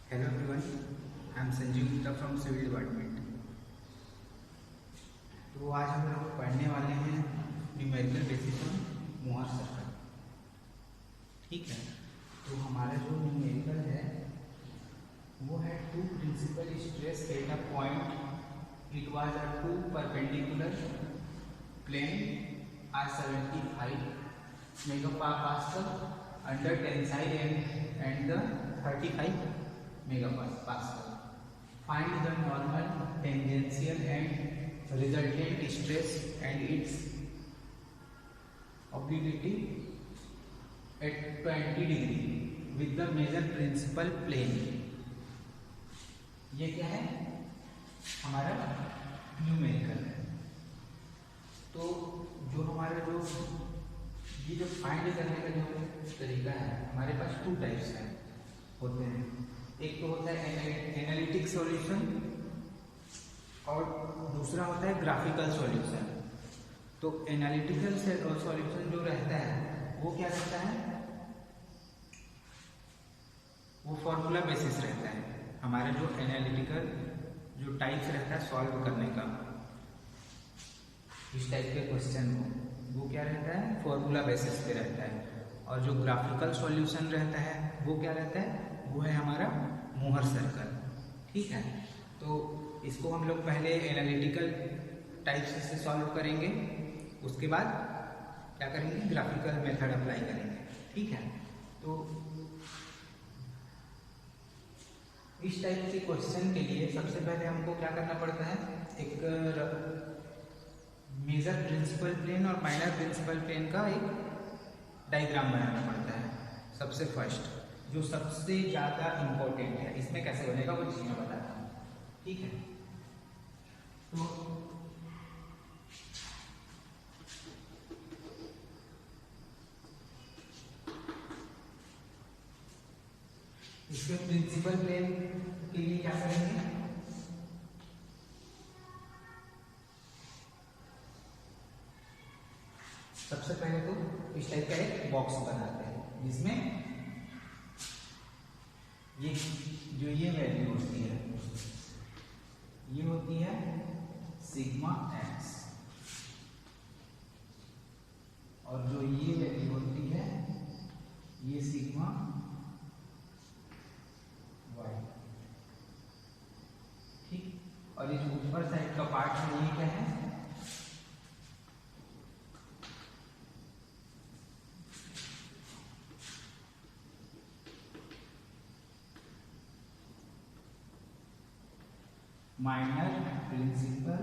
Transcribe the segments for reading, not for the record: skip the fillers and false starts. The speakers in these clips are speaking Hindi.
Hello everyone, I am Sanjeev Gupta from Civil Department। तो आज हम लोग पढ़ने वाले हैं numerical basis on Mohr circle. ठीक है, तो हमारा जो न्यूमेरिकल है वो है two principal stress at a point. It was a two perpendicular plane are 75 megapascal under tensile and the 35 megapascal. Find the normal, tangential and resultant stress and its obliquity at 20 degree with the major principal plane। ये क्या है? हमारा न्यूमेरिकल है। तो जो हमारा जो ये जो फाइंड करने का जो तरीका है, हमारे पास टू टाइप्स हैं होते हैं। एक तो होता है एनालिटिक सॉल्यूशन और दूसरा होता है ग्राफिकल सॉल्यूशन। तो एनालिटिकल सॉल्यूशन जो रहता है वो क्या रहता है, वो फॉर्मूला बेसिस रहता है। हमारा जो एनालिटिकल जो टाइप्स रहता है सॉल्व करने का, इस टाइप के क्वेश्चन को, वो क्या रहता है, फॉर्मूला बेसिस पे रहता है। और जो ग्राफिकल सॉल्यूशन रहता है वो क्या रहता है, वो है हमारा मोहर सर्कल। ठीक है, तो इसको हम लोग पहले एनालिटिकल टाइप से सॉल्व करेंगे, उसके बाद क्या करेंगे, ग्राफिकल मेथड अप्लाई करेंगे। ठीक है, तो इस टाइप के क्वेश्चन के लिए सबसे पहले हमको क्या करना पड़ता है, एक मेजर प्रिंसिपल प्लेन और माइनर प्रिंसिपल प्लेन का एक डायग्राम बनाना पड़ता है। सबसे फर्स्ट जो सबसे ज़्यादा इम्पोर्टेंट है, इसमें कैसे बनेगा वो चीज़ मैं बताता हूँ। ठीक है, तो इसके प्रिंसिपल प्लेन के लिए क्या करेंगे, सबसे पहले तो इस टाइप का एक बॉक्स बनाते हैं जिसमें ये जो ये वैल्यू होती है, ये होती है सिग्मा एक्स, और जो ये वैल्यू होती है ये सिग्मा वाई। ठीक, और इस ऊपर साइड का पार्ट में ये क्या है, माइनर प्रिंसिपल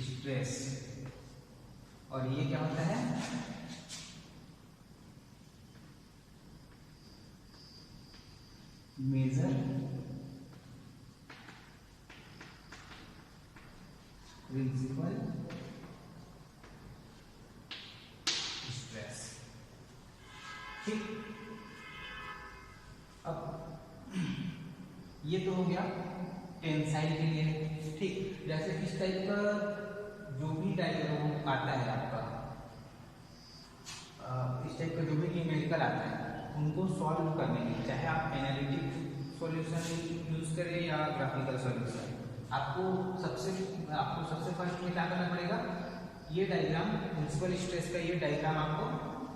स्ट्रेस, और ये क्या होता है, मेजर प्रिंसिपल स्ट्रेस। ठीक, अब ये तो हो गया टेंसाइल के लिए। ठीक, जैसे इस टाइप का जो भी डायग्राम आता है आपका, इस टाइप का जो भी न्यूमेरिकल आता है, उनको सॉल्व करने के लिए चाहे आप एनालिटिक सॉल्यूशन यूज करें या ग्राफिकल सॉल्यूशन, आपको सबसे फर्स्ट में क्या करना पड़ेगा, ये डायग्राम प्रिंसिपल स्ट्रेस का ये डायग्राम आपको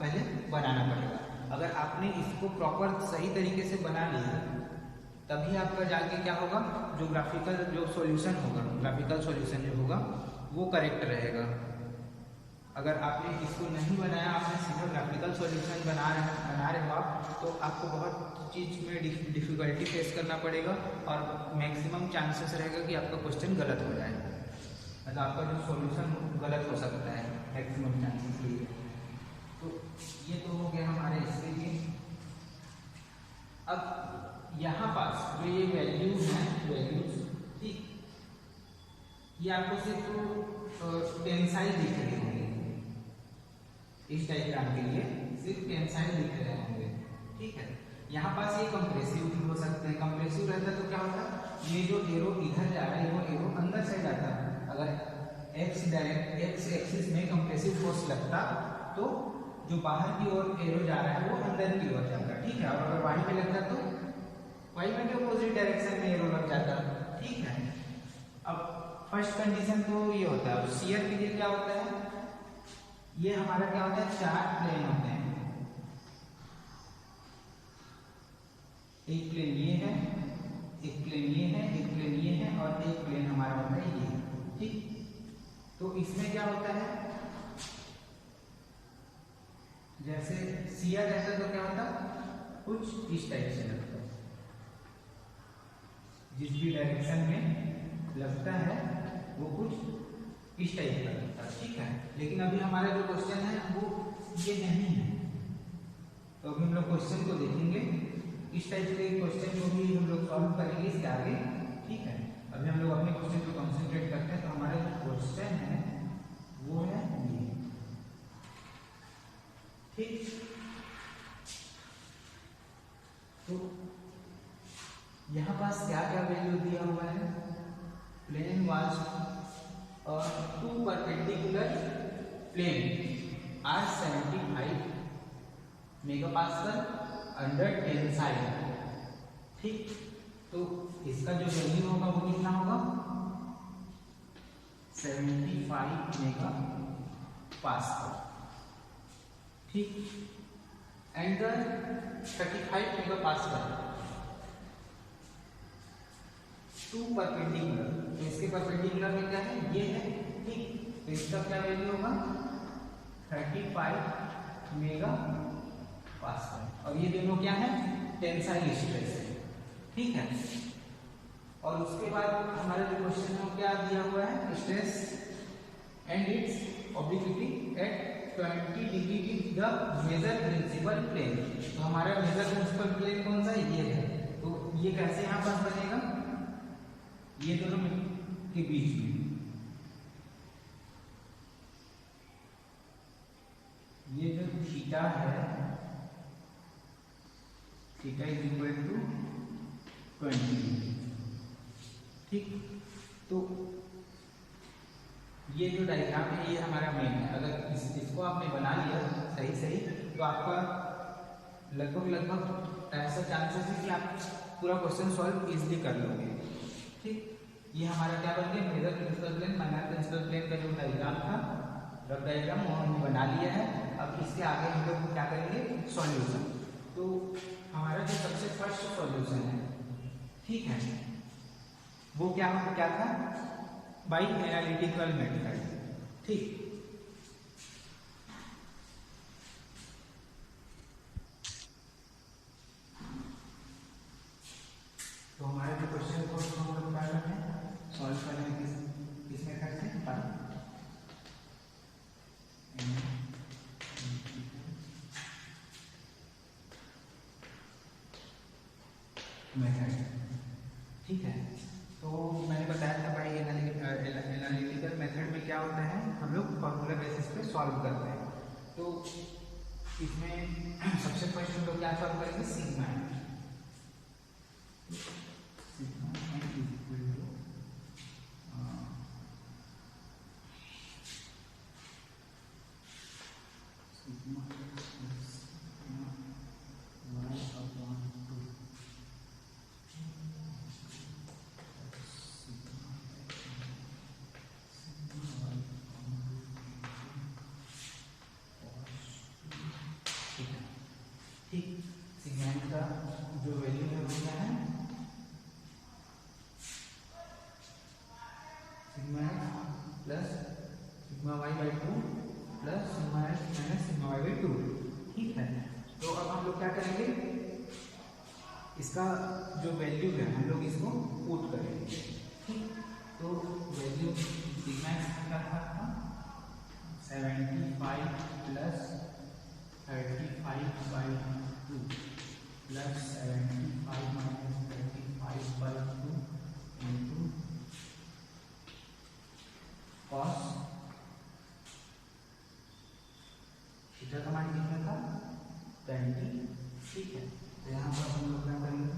पहले बनाना पड़ेगा। अगर आपने इसको प्रॉपर सही तरीके से बना लिया तभी आपका जाके क्या होगा, जो ग्राफिकल जो सॉल्यूशन होगा, ग्राफिकल सॉल्यूशन जो होगा वो करेक्ट रहेगा। अगर आपने इसको नहीं बनाया, आपने सीधा ग्राफिकल सॉल्यूशन बना रहे हो आप, तो आपको बहुत चीज़ में डिफिकल्टी फेस करना पड़ेगा और मैक्सिमम चांसेस रहेगा कि आपका क्वेश्चन गलत हो जाए, मतलब आपका जो सॉल्यूशन गलत हो सकता है मैक्सिमम चांसेस के लिए। तो ये तो हो गया हमारे इसके लिए। अब यहाँ पास जो ये वैल्यूज हैं, ठीक, ये आपको सिर्फ टेंसाइल दिख रहे होंगे, इस डायग्राम के लिए सिर्फ टेंसाइल दिख रहे होंगे। ठीक है, यहाँ पास ये कंप्रेसिव भी हो सकते हैं। कंप्रेसिव रहता है तो क्या होता है, ये जो एरो इधर जा रहा है वो एरो अंदर साइड आता है। अगर एक्स एक्सिस में कंप्रेसिव फोर्स लगता तो जो बाहर की ओर एरो जा रहा है वो अंदर की ओर जाएगा, ठीक है। और अगर वाई में लगता तो वाई में भी अपोजिट डायरेक्शन में एरो लग जाता, ठीक है। अब फर्स्ट कंडीशन तो ये होता है। अब शियर के लिए क्या होता है, ये हमारा क्या होता है, चार प्लेन होते हैं। एक प्लेन ये है, एक प्लेन ये है, एक प्लेन ये है और एक प्लेन हमारा होता है ये, ठीक। तो इसमें क्या होता है, जैसे शियर रहता तो क्या होता, कुछ इस टाइप से लगता, जिस भी डायरेक्शन में लगता है वो कुछ इस टाइप का लगता है, ठीक है। लेकिन अभी हमारा जो क्वेश्चन है वो ये नहीं है, तो अभी हम लोग क्वेश्चन को देखेंगे। इस टाइप के क्वेश्चन को भी हम लोग सॉल्व करेंगे इसके आगे, ठीक है। अभी हम लोग अपने क्वेश्चन को कंसंट्रेट करते हैं। तो हमारा जो क्वेश्चन है वो है ये, ठीक। तो यहाँ पास क्या क्या वैल्यू दिया हुआ है, प्लेन वाज और two perpendicular plane are 75 megapascal under tensile, ठीक। तो इसका जो वैल्यू होगा वो कितना होगा, 75 मेगापास्कल, ठीक। एंड 35 मेगापास्कल टू परपेंडिकुलर, तो इसके परपेंडिकुलर में क्या है, ये है, ठीक। तो इसका क्या वैल्यू होगा, 35 मेगापास्कल, और ये दोनों क्या है, टेंसाइल स्ट्रेस है, ठीक है। और उसके बाद हमारा जो क्वेश्चन है वो क्या दिया हुआ है, stress and its obliquity at 20 degree with the major principal plane. तो हमारा मेजर प्रिंसिपल प्लेन कौन सा है, ये है। तो ये कैसे यहाँ पास बनेगा, ये दोनों के बीच में ये जो थीटा है, थीटा इज इक्वल टू 20, ठीक। तो ये जो डायग्राम है ये हमारा मेन है। अगर इसको आपने बना लिया सही सही तो आपका लगभग ऐसा चांसेस है कि आप पूरा क्वेश्चन सॉल्व इजीली कर लोगे, ठीक। ये हमारा क्या बन गया, major principal plane minor principal plane का जो डायग्राम था, रफ डायग्राम, वो हमने बना लिया है। अब इसके आगे हम लोग क्या करेंगे, सॉल्यूशन। तो हमारा जो सबसे फर्स्ट सॉल्यूशन है, ठीक है, वो क्या था, बाई एनालिटिकल मेथड, ठीक। तो हमारे जो क्वेश्चन को हम लोग क्या करते हैं, सॉल्व करने में किस मेथड से, मेथड, ठीक है। तो मैंने बताया था भाई एनालिटिकल मेथड में क्या होता है, हम लोग फॉर्मूला बेसिस पे सॉल्व करते हैं। तो इसमें सबसे फर्स्ट हम लोग क्या सॉल्व करेंगे, सिग्मा का जो वैल्यू है वो क्या है, sigma x plus sigma y by 2 plus sigma x minus sigma y by 2, ठीक है। तो अब हम लोग क्या करेंगे, इसका जो वैल्यू है हम लोग इसको पुट करेंगे, ठीक। तो वैल्यू सिग्मा एक्स क्या था, 75 plus 35 by 2 plus 75 minus 35 by 2 into cos theta का मान कितना था, 20, ठीक है। तो यहाँ पर हम लोग क्या करेंगे,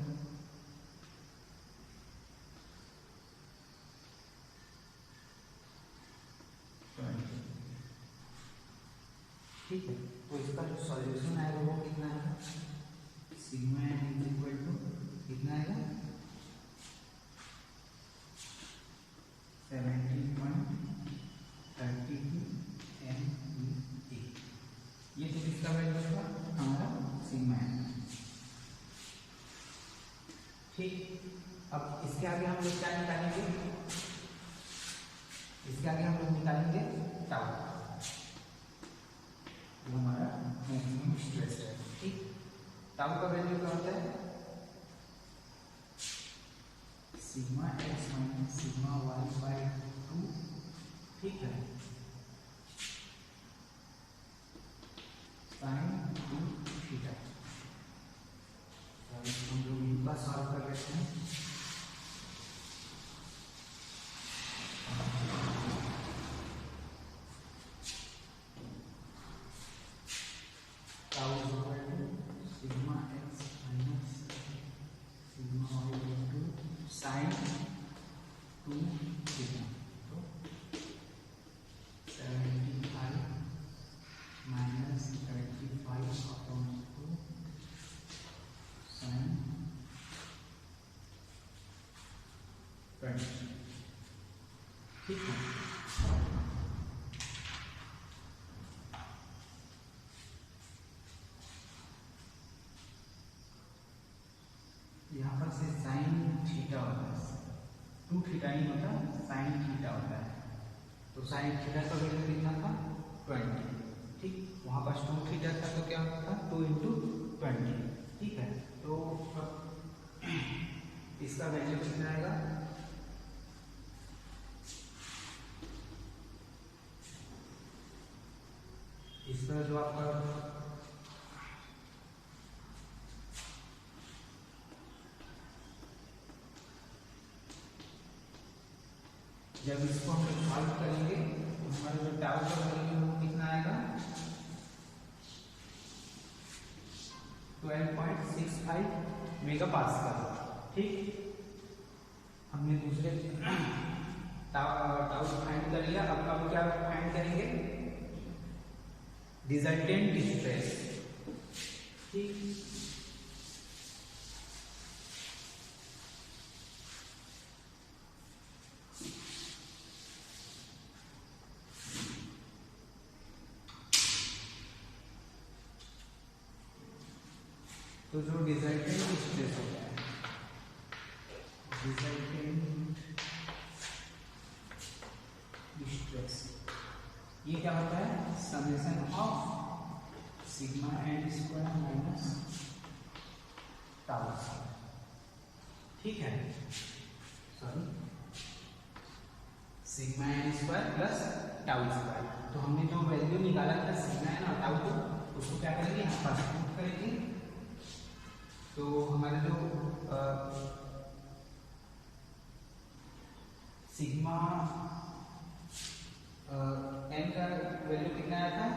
ठीक है। तो इसका जो सॉल्यूशन आएगा वो कितना आएगा, sigma n is equal to कितना आएगा 17.32 MeV। ये तो किसका वैल्यू होगा, हमारा सिग्मा एन। ठीक, अब इसके आगे हम लोग क्या निकालेंगे, इसके आगे हम लोग निकालेंगे टाउ, जो हमारा मैक्सिमम स्ट्रेस है। ठीक, टाउ का वैल्यू क्या होता है, sigma x minus sigma y by 2। ठीक है, साइन 2 थीटा। हम लोग इनका सॉल्व कर लेते हैं। Sigma x minus sigma y by 2 sine 2 theta, तो 75 माइनस 35 अपॉन 2 साइन 20। ठीक है, यहाँ पर से साइन थीटा होता है, 2 थीटा नहीं होता, साइन थीटा होता है। तो साइन थीटा का वैल्यू कितना था 20। ठीक, वहाँ पर 2 थीटा था तो क्या होता था 2 इंटू 20। ठीक है, तो इसका वैल्यू कितना आएगा, इसका जो आपका जब इसको हम लोग सॉल्व करेंगे तो हमारा जो टाउ का वैल्यू वो कितना आएगा 12.65 मेगापास्कल। ठीक, हमने दूसरे टाउ फाइंड कर लिया। अब क्या फाइंड करेंगे, रिजल्टेंट स्ट्रेस। ठीक, तो जो रिजल्टेंट स्ट्रेस होता है, रिजल्टेंट स्ट्रेस ये क्या होता है, summation of sigma n square minus tau. ठीक है, sorry, sigma n square plus tau square. तो हमने जो वैल्यू निकाला था सिग्मा एन और टाउ को, उसको क्या करेंगे, यहाँ पर पुट करेंगे। तो हमारा जो सिग्मा एन का वैल्यू कितना आया था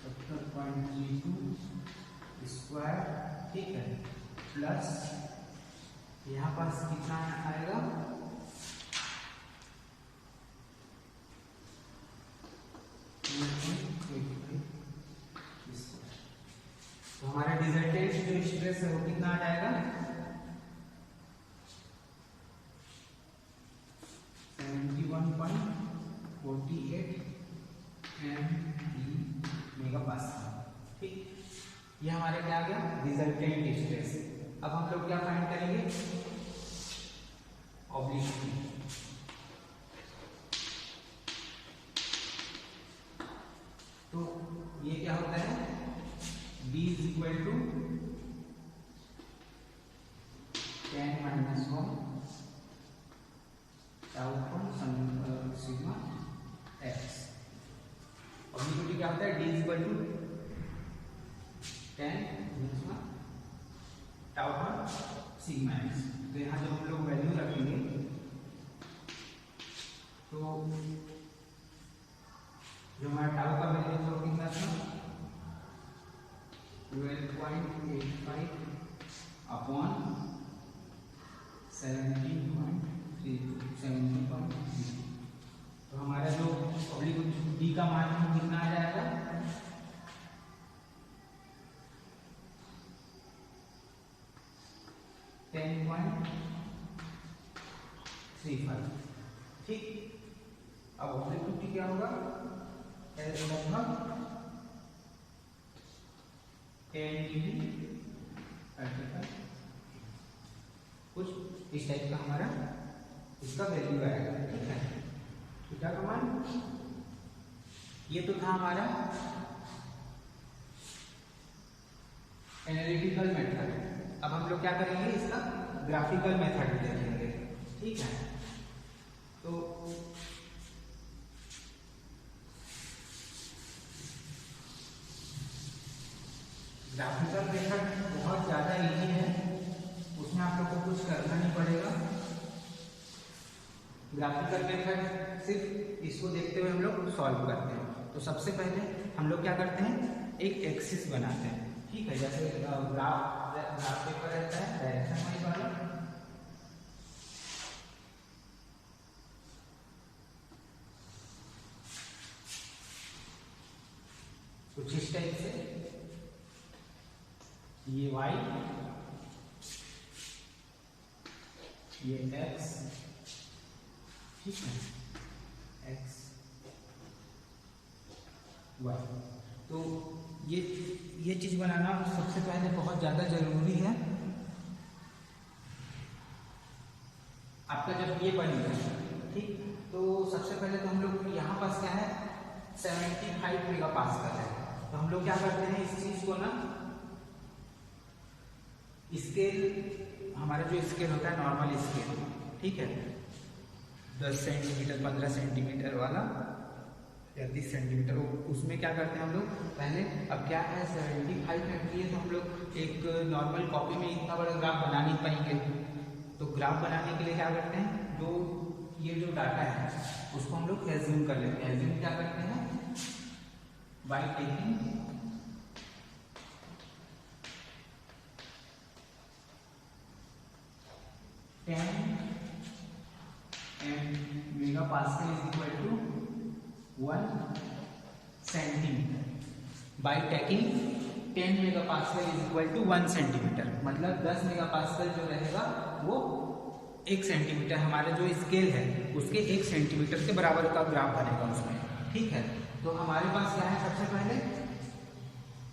70.32 स्क्वायर। ठीक है, प्लस यहाँ पर कितना आएगा, तो हमारा रिजल्टेंट जो स्ट्रेस है वो कितना आ जाएगा 71.48 मेगापास्कल। ठीक, ये हमारे क्या आ गया रिजल्टेंट स्ट्रेस। अब हम लोग क्या फाइंड करेंगे, ऑब्लिक्विटी। तो ये क्या होता है, B is equal to 10 minus 1 tau upon sigma x. Obliquity क्या होता है, D is equal to 10 minus 1 tau upon sigma x. तो यहाँ जब हम लोग वैल्यू रखेंगे तो जो हमारा टाउ का वैल्यू था कितना था 12.85 अपॉन 70.3। तो हमारा जो ऑब्लिक्विटी डी का मान कितना आ जाएगा, 10.35। ठीक, अब ऑब्जेक्टिव क्या होगा, लगभग 10 डिग्री 35, कुछ इस टाइप का हमारा इसका वैल्यू आएगा। ठीक है, थीटा का मान ये तो था हमारा एनालिटिकल मेथड। अब हम लोग क्या करेंगे, इसका ग्राफिकल मेथड देखेंगे। ठीक है, तो ग्राफिकल मेथड बहुत ज़्यादा इजी है, उसमें आप लोग को कुछ करना नहीं पड़ेगा। ग्राफिकल मेथड सिर्फ इसको देखते हुए हम लोग सॉल्व करते हैं। तो सबसे पहले हम लोग क्या करते हैं, एक एक्सिस बनाते हैं। ठीक है, जैसे ग्राफ पेपर रहता है डायरेक्शन वाइज वाला, कुछ इस टाइप से, ये y, ये x, ठीक है, x y। तो ये चीज बनाना सबसे पहले बहुत ज्यादा जरूरी है। आपका जब ये बनेगा, ठीक, तो सबसे पहले तो हम लोग यहाँ पास क्या है 75 मेगापास्कल है। तो हम लोग क्या करते हैं, इस चीज को ना स्केल, हमारा जो स्केल होता है नॉर्मल स्केल, ठीक है, 10 सेंटीमीटर 15 सेंटीमीटर वाला या 30 सेंटीमीटर, उसमें क्या करते हैं हम लोग पहले, अब क्या है 75 है तो हम लोग एक नॉर्मल कॉपी में इतना बड़ा ग्राफ बना नहीं पाएंगे। तो ग्राफ बनाने के लिए क्या करते हैं, ये जो डाटा है उसको हम लोग एज्यूम कर लेते हैं। एज्यूम क्या करते हैं, by taking megapascal is equal to 1 centimetre. By taking 10 megapascal is equal to 1 centimetre, मतलब 10 मेगापास्कल जो रहेगा वो 1 सेंटीमीटर, हमारा जो स्केल है उसके 1 सेंटीमीटर के बराबर का ग्राफ बनेगा उसमें। ठीक है, तो हमारे पास क्या है, सबसे पहले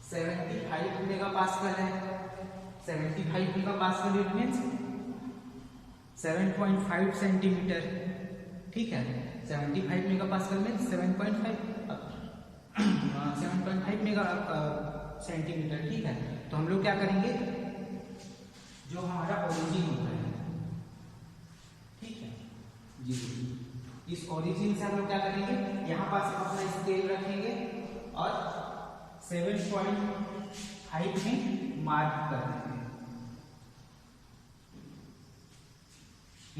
75 मेगापास्कल है। 75 मेगापास्कल इट मीन्स 7.5 सेंटीमीटर। ठीक है, 75 मेगापास्कल में 7.5 मेगा सेंटीमीटर। ठीक है, तो हम लोग क्या करेंगे, जो हमारा ओरिजिन होता है, ठीक है जी, इस ओरिजिन से हम लोग क्या करेंगे, यहाँ पास अपना स्केल रखेंगे और 7.5 में मार्क कर देंगे।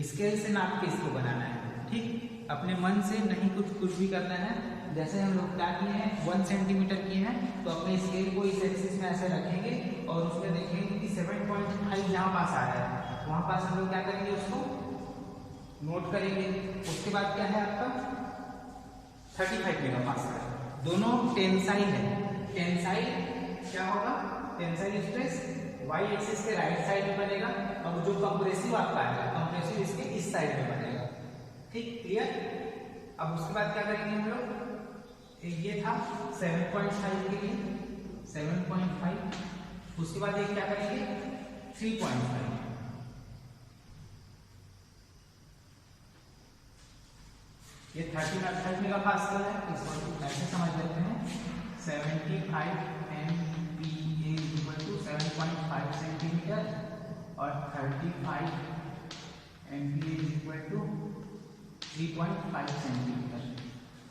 स्केल से नाप के इसको बनाना है। ठीक, अपने मन से नहीं कुछ भी करना है। जैसे हम लोग क्या किए हैं, 1 सेंटीमीटर किए हैं, तो अपने स्केल को इस एक्सिस में ऐसे रखेंगे और उसमें देखेंगे कि 7.5 यहाँ पास आ रहा है, वहां पास हम लोग क्या करेंगे, उसको नोट करेंगे। उसके बाद क्या है आपका 35 मेगापास्कल, दोनों टेंसाइल है। टेंसाइल क्या होगा, टेंसाइल स्ट्रेस y एक्सिस के राइट साइड में बनेगा और जो कंप्रेसिव आपका आएगा, कंप्रेसिव इसके इस साइड में बनेगा। ठीक, क्लियर। अब उसके बाद क्या करेंगे हम लोग, ये था 7.5 के लिए 7.5, उसके बाद ये क्या करेंगे 3.5, ये 30 मेगापास्कल है, इसको ऐसे समझ लेते हैं 75 MPa इक्वल टू 7.5 सेंटीमीटर और 35 MPa इक्वल टू 3.5 सेंटीमीटर।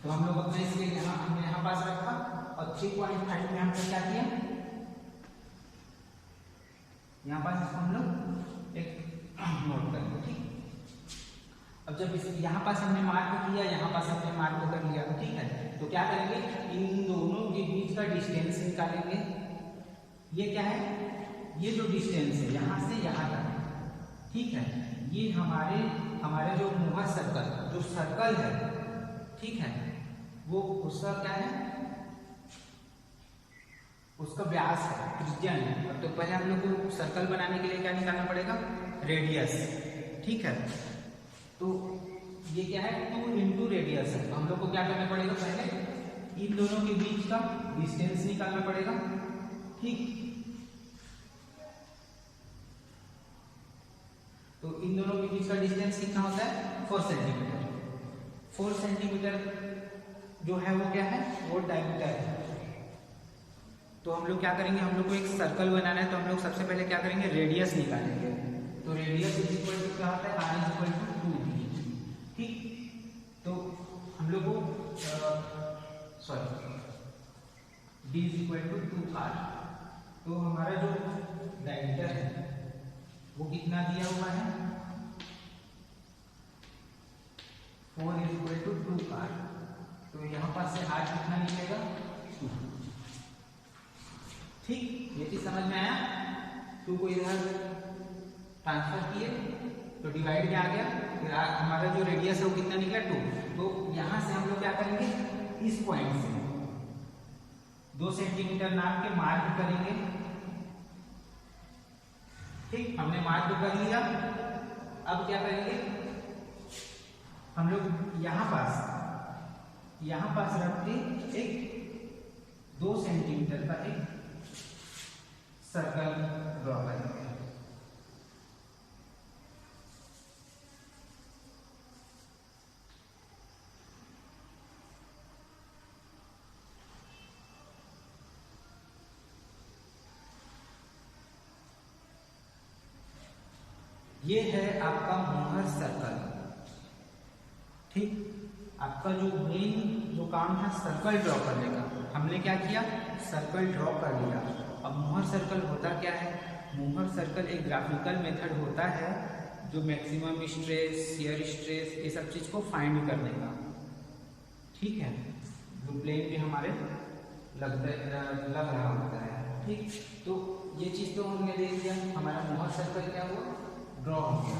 तो हम लोग अपने इसके हमने यहाँ पास रखा और 3.5 में हमने क्या किया, यहाँ पास इसको हम लोग एक नोट करेंगे। ठीक, अब जब इस यहाँ पास हमने मार्क किया, यहाँ पास हमने मार्क कर लिया, ठीक है, तो क्या करेंगे, इन दोनों के बीच का डिस्टेंस निकालेंगे। ये क्या है, ये जो डिस्टेंस है यहाँ से यहाँ तक, ठीक है, ये हमारे जो मुहर सर्कल, जो सर्कल है, ठीक है, वो उसका क्या है, उसका व्यास है, त्रिज्या है। तो पहले हम लोग को सर्कल बनाने के लिए क्या निकालना पड़ेगा, रेडियस। ठीक है, तो ये क्या है, 2 इंटू रेडियस है। तो हम लोग को क्या करना पड़ेगा, पहले इन दोनों के बीच का डिस्टेंस निकालना पड़ेगा। ठीक, तो इन दोनों के बीच का डिस्टेंस कितना होता है, 4 सेंटीमीटर। 4 सेंटीमीटर जो है वो क्या है, वो डायमीटर है। तो हम लोग क्या करेंगे, हम लोग को एक सर्कल बनाना है, तो हम लोग सबसे पहले क्या करेंगे, रेडियस निकालेंगे। तो रेडियस इज इक्वल टू क्या होता है, r is equal to 2d। ठीक, तो हम लोग को d is equal to 2r। तो हमारा जो डायमीटर है वो कितना दिया हुआ है, 4 इज इक्वल टू 2r। तो यहाँ पर से r कितना निकलेगा, 2। ठीक, ये चीज समझ में आया। 2 को इधर ट्रांसफर किए तो डिवाइड में आ गया, फिर हमारा जो रेडियस है वो कितना निकला, 2। तो यहाँ से हम लोग क्या करेंगे, इस पॉइंट से 2 सेंटीमीटर नाप के मार्क करेंगे। ठीक, हमने मार्क कर लिया। अब क्या करेंगे, हम लोग यहाँ पास रख के एक 2 सेंटीमीटर का एक सर्कल ड्रॉ करेंगे। ये है आपका मोहर सर्कल। ठीक, आपका जो मेन जो काम है सर्कल ड्रॉ करने का, हमने क्या किया, सर्कल ड्रॉ कर लिया। अब मोहर सर्कल होता क्या है, मोहर सर्कल एक ग्राफिकल मेथड होता है जो मैक्सिमम स्ट्रेस, शियर स्ट्रेस, ये सब चीज को फाइंड करने का। ठीक है, जो प्लेन पे हमारे लग रहा होता है। ठीक, तो ये चीज तो हमने देख लिया, हमारा मोहर सर्कल क्या हुआ, ड्रॉ हो गया।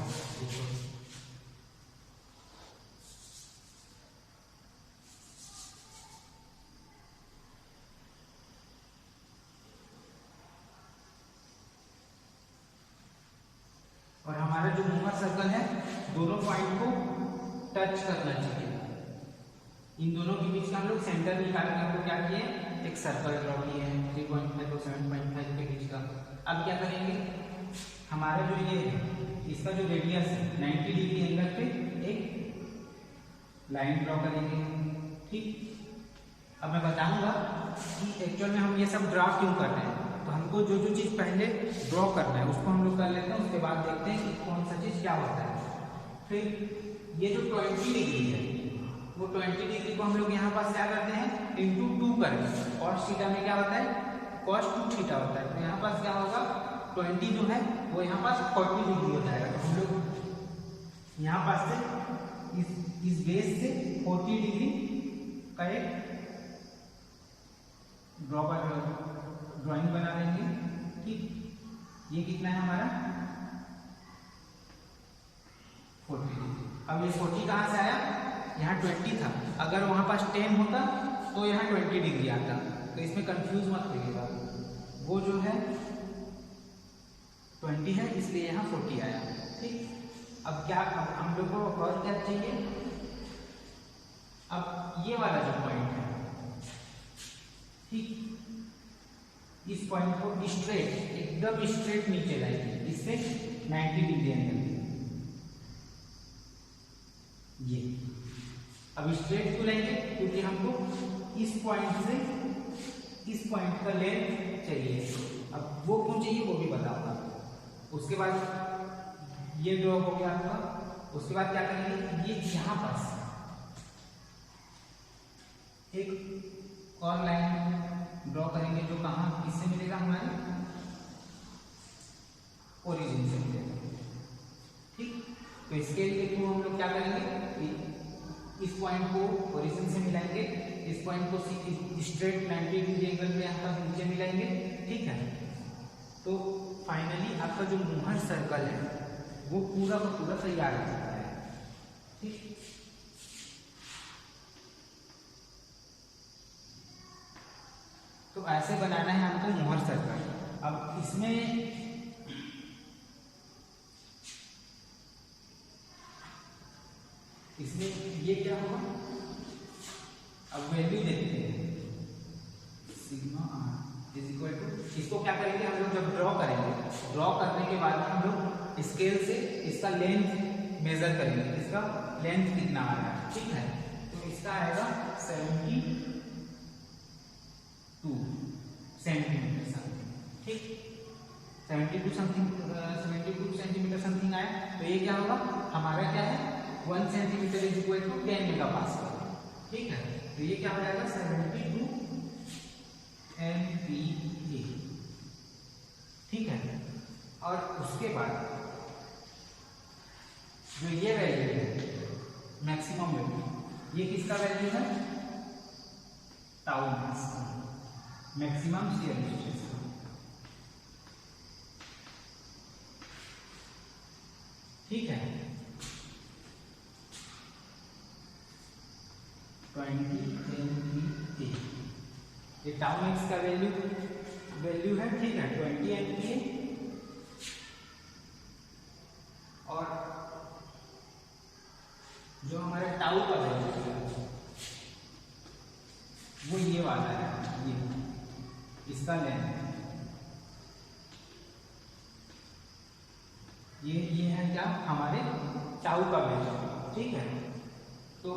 और हमारा जो मोहर सर्कल है दोनों पॉइंट को टच करना चाहिए। इन दोनों के बीच का हम लोग सेंटर निकाल के हमको क्या किए, एक सर्कल ड्रॉ किए हैं 3.5 और 7.5 के बीच का। अब क्या करेंगे, हमारा जो ये है इसका जो रेडियस है 90 डिग्री एंगल पे एक लाइन ड्रॉ करेंगे। ठीक, अब मैं बताऊंगा कि एक्चुअल में हम ये सब ड्रॉ क्यों कर रहे हैं। तो हमको जो जो चीज पहले ड्रॉ करना है उसको हम लोग कर लेते हैं, उसके बाद देखते हैं कि कौन सा चीज क्या होता है। फिर ये जो 20 डिग्री है वो 20 डिग्री को हम लोग यहाँ पास क्या करते हैं, इंटू 2 करें। और थीटा में क्या होता है, cos 2 थीटा होता है। तो यहाँ पास क्या होगा, 20 जो है वो यहाँ पास 40 डिग्री हो जाएगा। तो हम लोग यहाँ पास से इस बेस से 40 डिग्री का एक ड्राइंग बना लेंगे। ठीक, ये कितना है हमारा 40 डिग्री। अब ये 40 कहाँ से आया, यहाँ 20 था, अगर वहां पास 10 होता तो यहाँ 20 डिग्री आता। तो इसमें कंफ्यूज मत करिएगा, वो जो है 20 है इसलिए यहाँ 40 आया। ठीक, अब क्या, अब हम लोग को और क्या चाहिए, अब ये वाला जो पॉइंट है, ठीक, इस पॉइंट को स्ट्रेट, एकदम स्ट्रेट नीचे लाएंगे, इससे 90 डिग्री एंगल। ये अब स्ट्रेट क्यों लेंगे, क्योंकि हमको इस पॉइंट से इस पॉइंट का लेंथ चाहिए। अब वो क्यों चाहिए वो भी बताऊंगा। उसके बाद ये ड्रॉ हो गया आपका। उसके बाद क्या करेंगे, ये यहाँ पास एक और लाइन ड्रॉ करेंगे जो कहाँ, किससे मिलेगा, हमारे ओरिजिन से मिलेगा। ठीक, तो इसके लिए तो हम लोग क्या करेंगे, इस पॉइंट को ओरिजिन से मिलाएंगे, इस पॉइंट को स्ट्रेट 90 डिग्री एंगल पे यहाँ तक नीचे मिलाएंगे। ठीक है, तो फाइनली आपका जो मोहर सर्कल है वो पूरा का पूरा तैयार हो जाता है। ठीक, ऐसे बनाना है हमको मोहर सर्कल। अब इसमें ये क्या होगा, अब वैल्यू देखते हैं sigma r is equal to, इसको क्या करेंगे हम लोग जब ड्रॉ करेंगे, ड्रॉ करने के बाद हम लोग स्केल से इसका लेंथ मेजर करेंगे, इसका लेंथ कितना आ रहा है, ठीक है। तो इसका आएगा 72 सेंटीमीटर समथिंग, ठीक, 72 सेंटीमीटर समथिंग आया। तो ये क्या होगा हमारा, क्या है 1 centimetre is equal to 10 megapascal, ठीक है। तो ये क्या हो जाएगा 72 MPa, ठीक है। और उसके बाद जो ये वैल्यू है मैक्सिमम वैल्यू, ये किसका वैल्यू है, टाउ मास का, मैक्सिमम शियर स्ट्रेस का, ठीक है। 20 MPa ये टाउ मैक्स का वैल्यू है, ठीक है 20 MPa। और जो हमारा टाउ का वैल्यू है वो ये वाला है, ये इसका लेंथ, ये है क्या हमारे टाउ का वैल्यू, ठीक है। तो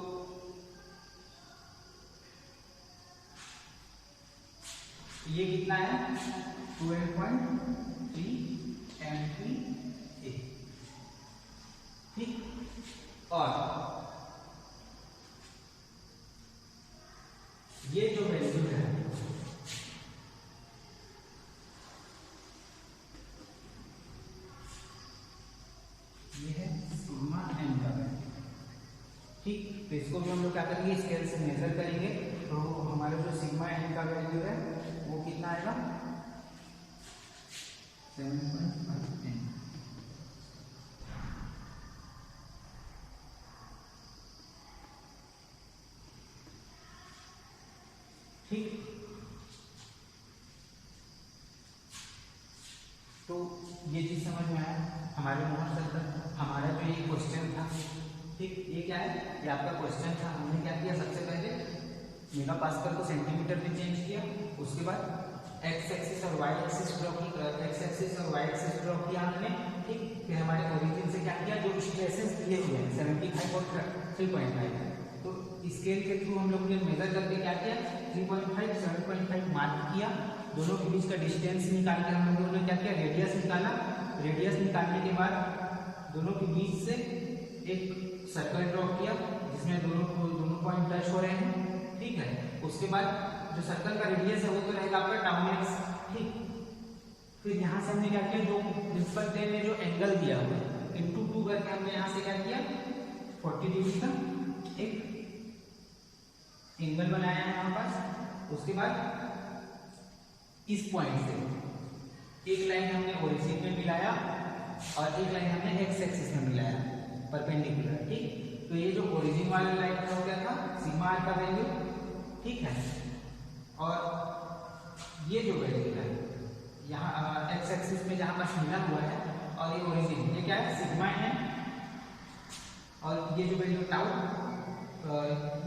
ये कितना है 12.3 MPa, ठीक। और ये जो वैल्यू है ये है सिग्मा एम का वैल्यू, ठीक। तो इसको भी हम लोग क्या करेंगे, स्केल से मेजर करेंगे। तो हमारा जो सिग्मा एम का वैल्यू है वो कितना आएगा 7.5 एम, ठीक। तो ये चीज समझ में आया हमारे मोहर सर्कल। हमारा जो ये क्वेश्चन था, ठीक, ये क्या है, ये आपका क्वेश्चन था। हमने क्या किया, सबसे पहले मेगापास्कल को सेंटीमीटर में चेंज किया, उसके बाद एक्स एक्सिस और वाई एक्सिस ड्रॉ किया, हमने, ठीक। फिर हमारे ओरिजिन से क्या किया, जो स्ट्रेसेस दिए हुए हैं 75 और 3.5, तो स्केल के थ्रू हम लोग ने मेजर करके क्या किया 3.5 7.5 मार्क किया। दोनों के बीच का डिस्टेंस निकाल के हम लोगों ने क्या किया, रेडियस निकाला। रेडियस निकालने के बाद दोनों के बीच से एक सर्कल ड्रॉ किया जिसमें दोनों पॉइंट टच हो रहे हैं, ठीक है। उसके बाद जो सर्कल का रेडियस है वो तो रहेगा आपका टाउ मैक्स, ठीक। फिर यहाँ से हमने क्या किया, जो प्रिंसिपल प्लेन में जो एंगल दिया हुआ है इंटू 2 करके हमने यहाँ से क्या किया 40 डिग्री का एक एंगल बनाया है यहाँ पास। उसके बाद इस पॉइंट से एक लाइन हमने ओरिजिन में मिलाया और एक लाइन हमने एक्स एक्सिस में मिलाया परपेंडिकुलर, ठीक। तो ये जो ओरिजिन वाला लाइन था वो क्या था सिग्मा आर का वैल्यू, ठीक है। और ये जो वैल्यू है यहाँ एक्स एक्सिस में जहाँ पास मिला हुआ है और ये ओरिजिन, ये क्या है सिग्मा है। और ये जो वैल्यू टाउ,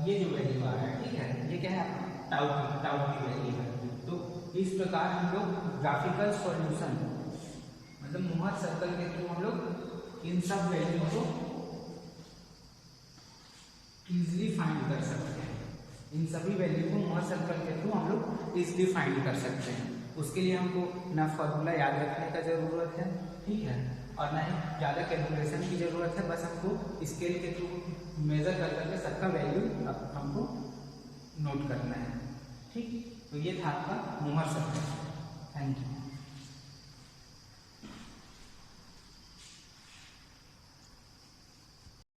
ये जो वैल्यू आ रहा है, ठीक है, ये क्या है टाउ की वैल्यू है। तो इस प्रकार हम लोग ग्राफिकल सॉल्यूशन मतलब मोहर सर्कल के थ्रू हम लोग इन सब वैल्यू को इजीली फाइंड कर सकते हैं। इन सभी वैल्यू को मोहर सर्कल के थ्रू हम लोग इजीली फाइंड कर सकते हैं। उसके लिए हमको ना फॉर्मूला याद रखने का जरूरत है, ठीक है, और ना ही ज़्यादा कैलकुलेशन की जरूरत है। बस हमको स्केल के थ्रू मेजर कर करके सबका वैल्यू हमको नोट करना है, ठीक। तो ये था आपका मोहर सर्कल। Thank you.